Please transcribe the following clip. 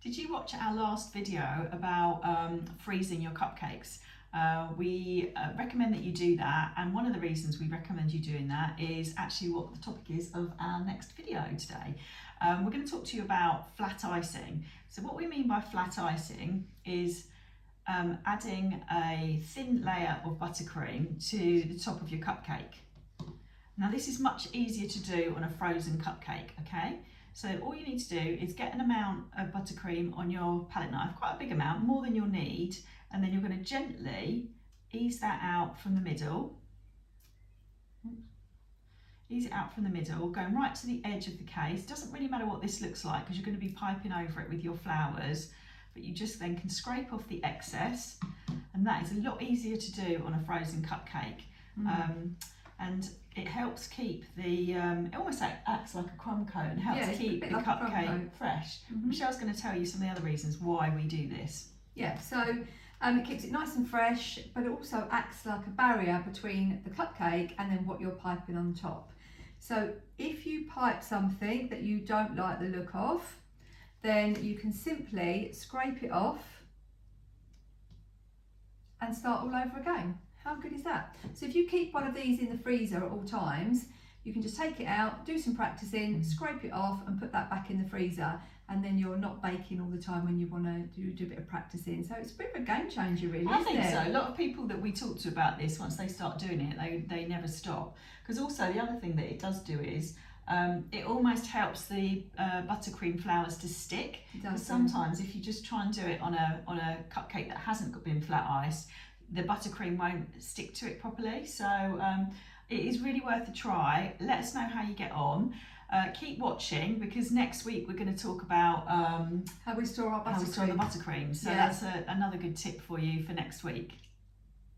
Did you watch our last video about freezing your cupcakes? We recommend that you do that, and one of the reasons we recommend you doing that is actually what the topic is of our next video today. We're going to talk to you about flat icing. So what we mean by flat icing is adding a thin layer of buttercream to the top of your cupcake. Now this is much easier to do on a frozen cupcake, okay? So all you need to do is get an amount of buttercream on your palette knife, quite a big amount, more than you'll need, and then you're going to gently ease that out from the middle. Ease it out from the middle, going right to the edge of the case. Doesn't really matter what this looks like because you're going to be piping over it with your flowers, but you just then can scrape off the excess, and that is a lot easier to do on a frozen cupcake. And it helps keep the, it almost acts like a crumb coat and helps keep the cupcake fresh. Michelle's going to tell you some of the other reasons why we do this. Yeah, so it keeps it nice and fresh, but it also acts like a barrier between the cupcake and then what you're piping on top. So if you pipe something that you don't like the look of, then you can simply scrape it off and start all over again. How good is that? So if you keep one of these in the freezer at all times, you can just take it out, do some practicing, scrape it off and put that back in the freezer, and then you're not baking all the time when you want to do a bit of practicing. So it's a bit of a game changer really, I isn't think it? so. A lot of people that we talk to about this, once they start doing it, they never stop. Because also the other thing that it does do is it almost helps the buttercream flowers to stick. Because sometimes if you just try and do it on a cupcake that hasn't been flat iced, the buttercream won't stick to it properly. So it is really worth a try. Let us know how you get on. Keep watching, because next week we're going to talk about how we store our buttercream. How we store the buttercream. So that's another good tip for you for next week.